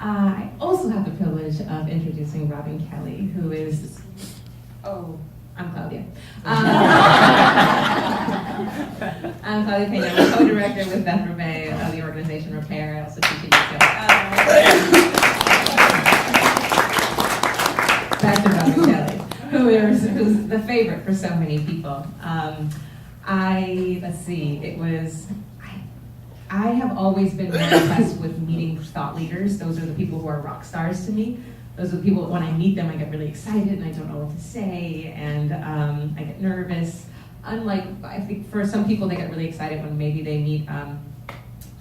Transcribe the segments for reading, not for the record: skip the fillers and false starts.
I also have the privilege of introducing Robin Kelley, who is, I'm Claudia. I'm Claudia Pena. I'm a co-director with Beth Rebay of the organization Repair. I also teach at UCLA. Back to Robin Kelley, who's the favorite for so many people. I have always been very impressed with meeting thought leaders. Those are the people who are rock stars to me. Those are the people, when I meet them, I get really excited and I don't know what to say, and I get nervous. Unlike, I think for some people, they get really excited when maybe they meet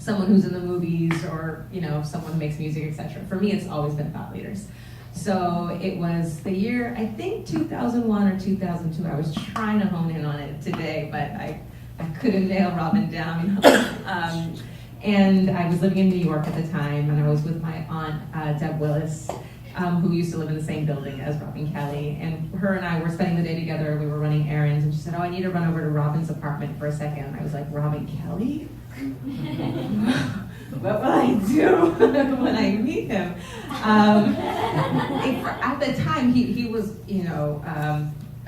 someone who's in the movies or, someone who makes music, etc. For me, it's always been thought leaders. So it was the year, I think 2001 or 2002. I was trying to hone in on it today, but I couldn't nail Robin down. And I was living in New York at the time, and I was with my aunt, Deb Willis, who used to live in the same building as Robin Kelley. And her and I were spending the day together. We were running errands, and she said, I need to run over to Robin's apartment for a second. And I was like, Robin Kelley? What will I do when I meet him? At the time, he was,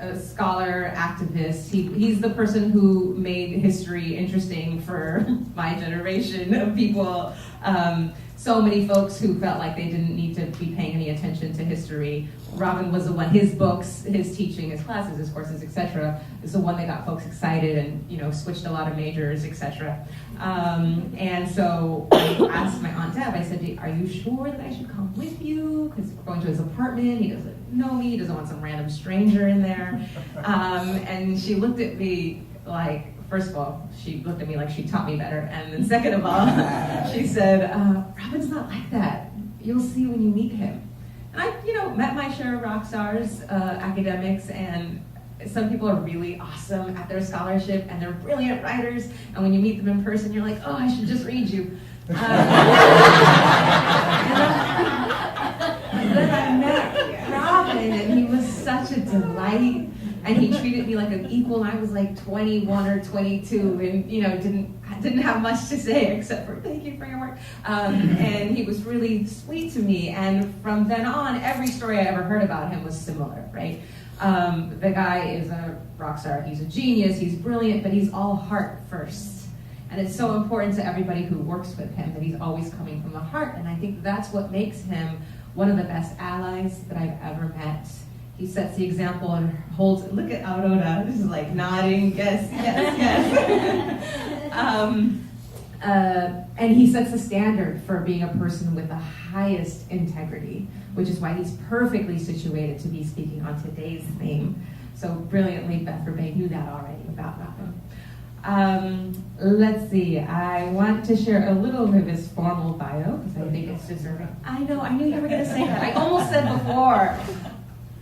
a scholar, activist. He's the person who made history interesting for my generation of people. So many folks who felt like they didn't need to be paying any attention to history. Robin was the one, his books, his teaching, his classes, his courses, etc. is the one that got folks excited and, switched a lot of majors, etc. And so I asked my Aunt Deb, I said, are you sure that I should come with you? Because we're going to his apartment, he doesn't know me, he doesn't want some random stranger in there. And she looked at me like, first of all, she looked at me like she taught me better. And then second of all, she said, Robin's not like that. You'll see when you meet him. And I, met my share of rock stars, academics, and some people are really awesome at their scholarship, and they're brilliant writers. And when you meet them in person, you're like, I should just read you. Then I met Robin, and he was such a delight. And he treated me like an equal. I was like 21 or 22, and didn't have much to say except for thank you for your work. And he was really sweet to me. And from then on, every story I ever heard about him was similar, right? The guy is a rock star. He's a genius. He's brilliant, but he's all heart first. And it's so important to everybody who works with him that he's always coming from the heart. And I think that's what makes him one of the best allies that I've ever met. He sets the example and holds, look at Aurora, this is like nodding, yes. And he sets the standard for being a person with the highest integrity, which is why he's perfectly situated to be speaking on today's theme. So brilliantly, Beth Rebay knew that already about Robin. Let's see, I want to share a little of his formal bio, because I think it's deserving. I know, I knew you were going to say that. I almost said before.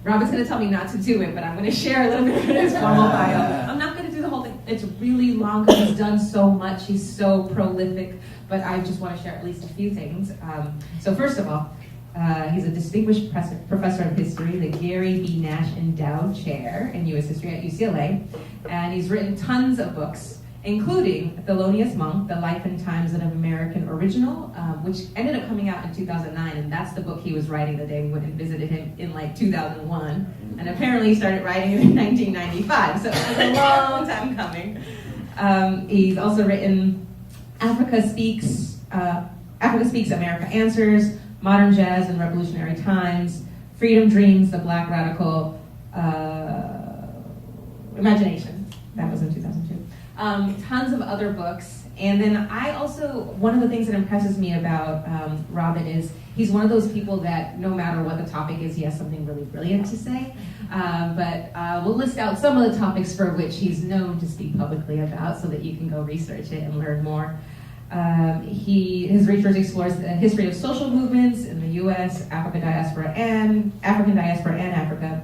Robin's going to tell me not to do it, but I'm going to share a little bit of his formal bio. I'm not going to do the whole thing. It's really long because he's done so much. He's so prolific, but I just want to share at least a few things. So first of all, he's a distinguished professor of history, the Gary B. Nash Endowed Chair in U.S. History at UCLA, and he's written tons of books, including Thelonious Monk, The Life and Times of an American Original, which ended up coming out in 2009, and that's the book he was writing the day we went and visited him in 2001, and apparently he started writing it in 1995, so it was a long time coming. He's also written Africa Speaks, America Answers, Modern Jazz and Revolutionary Times, Freedom Dreams, The Black Radical Imagination, that was in 2002. Tons of other books. And then one of the things that impresses me about Robin is he's one of those people that no matter what the topic is, he has something really brilliant to say. But we'll list out some of the topics for which he's known to speak publicly about so that you can go research it and learn more. His research explores the history of social movements in the U.S., African diaspora and Africa.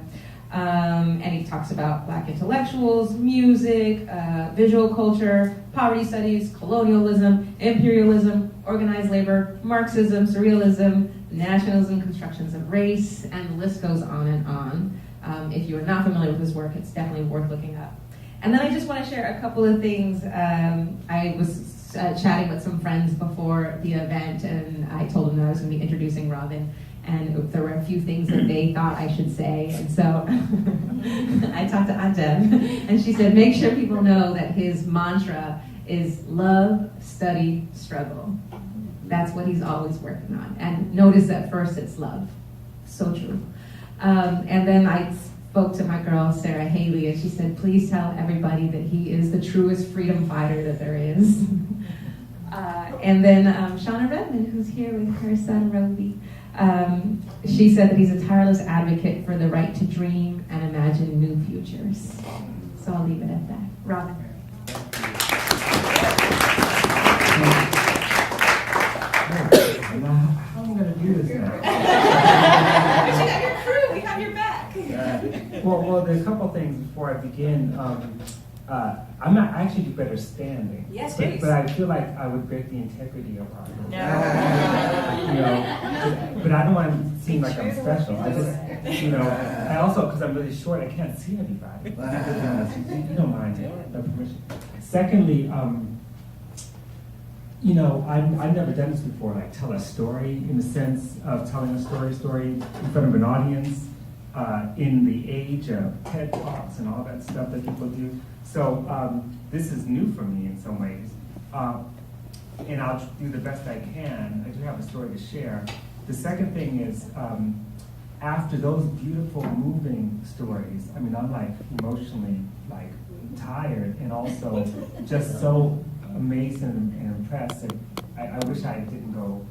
And he talks about Black intellectuals, music, visual culture, poverty studies, colonialism, imperialism, organized labor, Marxism, surrealism, nationalism, constructions of race, and the list goes on and on. If you are not familiar with his work, it's definitely worth looking up. And then I just want to share a couple of things. I was chatting with some friends before the event, and I told them that I was going to be introducing Robin, and there were a few things that they thought I should say, and so I talked to Aunt Deb, and she said, make sure people know that his mantra is love, study, struggle. That's what he's always working on. And notice that first it's love. So true. And then I spoke to my girl, Sarah Haley, and she said, please tell everybody that he is the truest freedom fighter that there is. And then Shauna Redmond, who's here with her son, Roby, she said that he's a tireless advocate for the right to dream and imagine new futures. So I'll leave it at that. Robin. How am I going to do this now? But you got your crew. We have your back. Well, there's a couple things before I begin. I'm not actually better standing. Yes, please. But I feel like I would break the integrity of our group. No. But I don't want to seem like I'm special. I just, I also, because I'm really short, I can't see everybody. You don't mind the permission. Secondly, I've never done this before, like tell a story in the sense of telling a story in front of an audience in the age of TED Talks and all that stuff that people do. So this is new for me in some ways. And I'll do the best I can. I do have a story to share. The second thing is, after those beautiful, moving stories, I mean, I'm like emotionally like tired and also just so amazed and impressed that I wish I didn't go.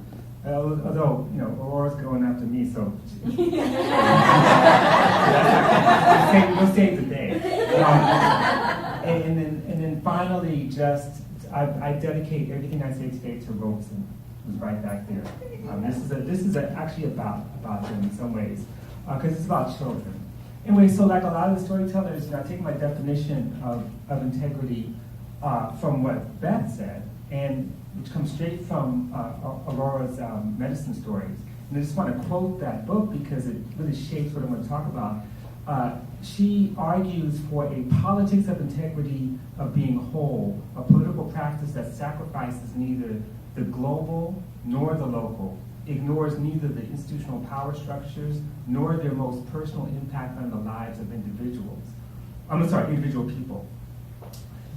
Although, Aurora's going after me, so we'll save the day. And then finally, I dedicate everything I say today to Robeson, who's right back there. This is actually about them in some ways, because it's about children. Anyway, so like a lot of the storytellers, I take my definition of integrity from what Beth said, and which comes straight from Aurora's medicine stories. And I just want to quote that book because it really shapes what I'm going to talk about. She argues for a politics of integrity of being whole, a political practice that sacrifices neither the global nor the local, ignores neither the institutional power structures nor their most personal impact on the lives of individual people.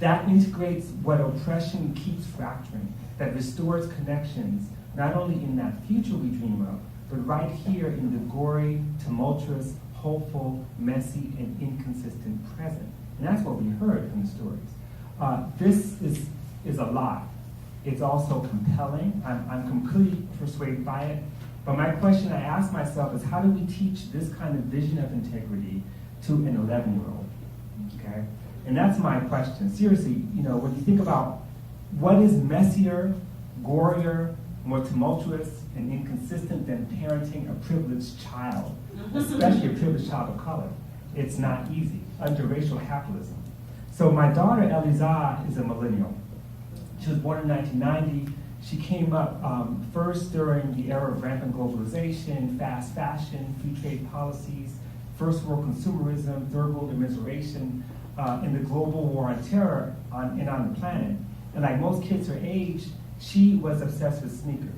That integrates what oppression keeps fracturing, that restores connections, not only in that future we dream of, but right here in the gory, tumultuous, hopeful, messy, and inconsistent present. And that's what we heard from the stories. This is a lot. It's also compelling. I'm completely persuaded by it. But my question I ask myself is, how do we teach this kind of vision of integrity to an 11-year-old? Okay? And that's my question. Seriously, when you think about what is messier, gorier, more tumultuous, and inconsistent than parenting a privileged child, especially a privileged child of color, it's not easy, under racial capitalism. So my daughter, Eliza, is a millennial. She was born in 1990. She came up first during the era of rampant globalization, fast fashion, free trade policies, first world consumerism, third world immiseration, and the global war on terror on the planet. And like most kids her age, she was obsessed with sneakers.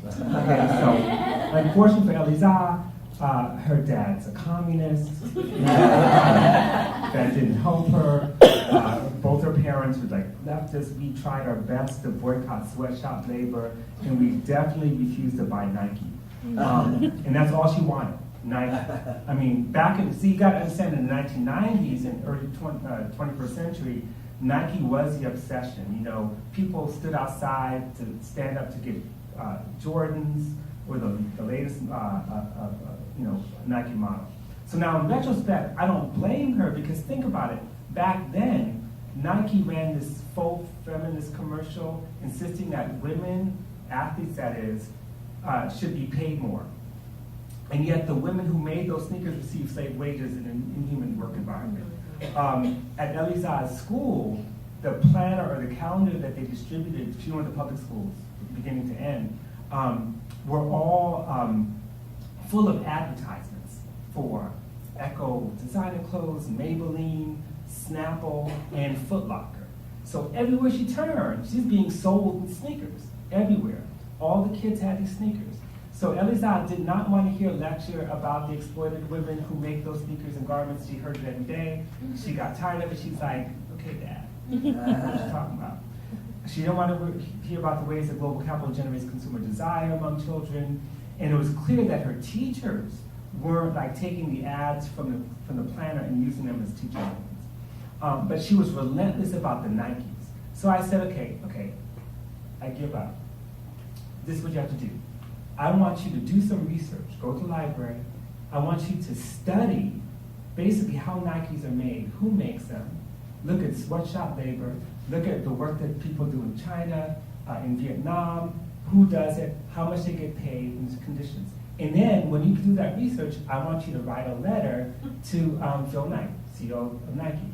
Okay, so unfortunately for Eliza, her dad's a communist. That didn't help her. Both her parents were like leftists. We tried our best to boycott sweatshop labor, and we definitely refused to buy Nike. And that's all she wanted, Nike. I mean, you got to understand, in the 1990s and early 21st century, Nike was the obsession. People stood outside to stand up to get Jordans or the latest Nike model. So now in retrospect, I don't blame her, because think about it. Back then, Nike ran this faux feminist commercial insisting that women, athletes that is, should be paid more. And yet the women who made those sneakers received slave wages in an inhuman work environment. At Eliza's school, the planner or the calendar that they distributed, she went to public schools, beginning to end, were all full of advertisements for Echo designer clothes, Maybelline, Snapple, and Foot Locker. So everywhere she turned, she's being sold sneakers, everywhere. All the kids had these sneakers. So Elizad did not want to hear a lecture about the exploited women who make those sneakers and garments. She heard it every day. She got tired of it. She's like, okay, Dad, what are you talking about? She didn't want to hear about the ways that global capital generates consumer desire among children. And it was clear that her teachers were like taking the ads from the planner and using them as teaching moments. But she was relentless about the Nikes. So I said, okay, I give up. This is what you have to do. I want you to do some research, go to the library. I want you to study basically how Nikes are made, who makes them, look at sweatshop labor, look at the work that people do in China, in Vietnam, who does it, how much they get paid, and the conditions. And then when you do that research, I want you to write a letter to Phil Knight, CEO of Nike,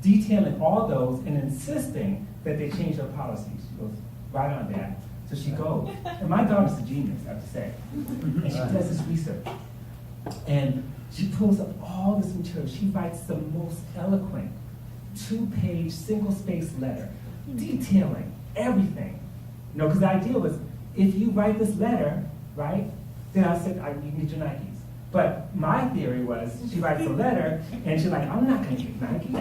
detailing all those and insisting that they change their policies. She goes, right on, Dad. So she goes, and my daughter's a genius, I have to say. And she does this research. And she pulls up all this material. She writes the most eloquent 2-page, single-spaced letter, detailing everything. You know, because the idea was, if you write this letter, right, then I said, you can get your Nikes. But my theory was, she writes a letter, and she's like, I'm not going to get Nikes.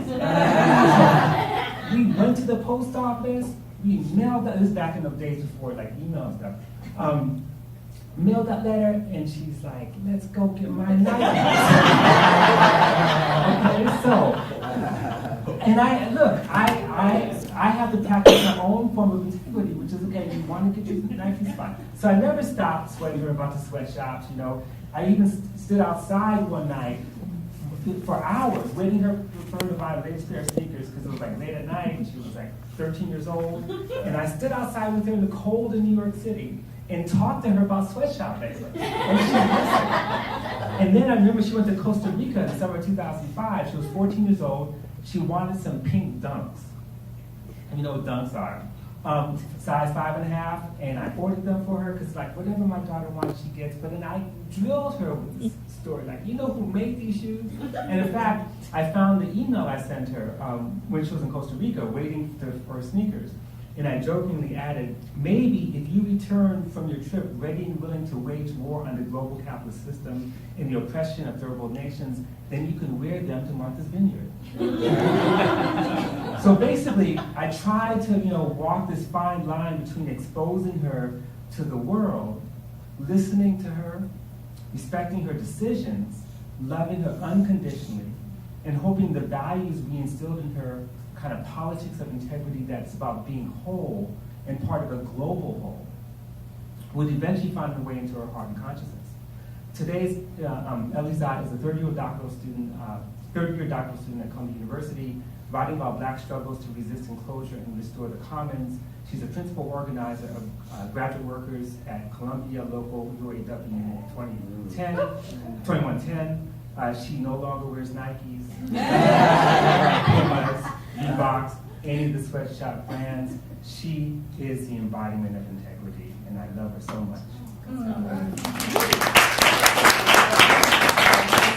We went to the post office, we mailed that, this is back in the days before like email and stuff. Mailed that letter, and she's like, let's go get my Nikes. Okay, so, and I have to practice my own form of integrity, which is, okay, you want to get your Nikes, fine. So I never stopped sweating her about the sweatshops, you know. I even stood outside one night for hours, waiting for her to buy the latest pair of sneakers, because it was like late at night, and she was like 13 years old. And I stood outside with her in the cold in New York City and talked to her about sweatshop labor. And she listened. And then I remember she went to Costa Rica in summer 2005. She was 14 years old. She wanted some pink dunks. And you know what dunks are. Size 5.5, and I ordered them for her because, like, whatever my daughter wants, she gets. But then I drilled her with this story, like, you know who made these shoes? And in fact, I found the email I sent her when she was in Costa Rica, waiting for sneakers. And I jokingly added, maybe if you return from your trip ready and willing to wage war on the global capitalist system and the oppression of third world nations, then you can wear them to Martha's Vineyard. So basically, I tried to, walk this fine line between exposing her to the world, listening to her, respecting her decisions, loving her unconditionally, and hoping the values we instilled in her, kind of politics of integrity that's about being whole and part of a global whole, would eventually find her way into her heart and consciousness. Today's Elizad is a third-year doctoral student at Columbia University, writing about Black struggles to resist enclosure and restore the commons. She's a principal organizer of graduate workers at Columbia Local UAW 2110. She no longer wears Nikes, Pumas, Reeboks, any of the sweatshop brands. She is the embodiment of integrity, and I love her so much.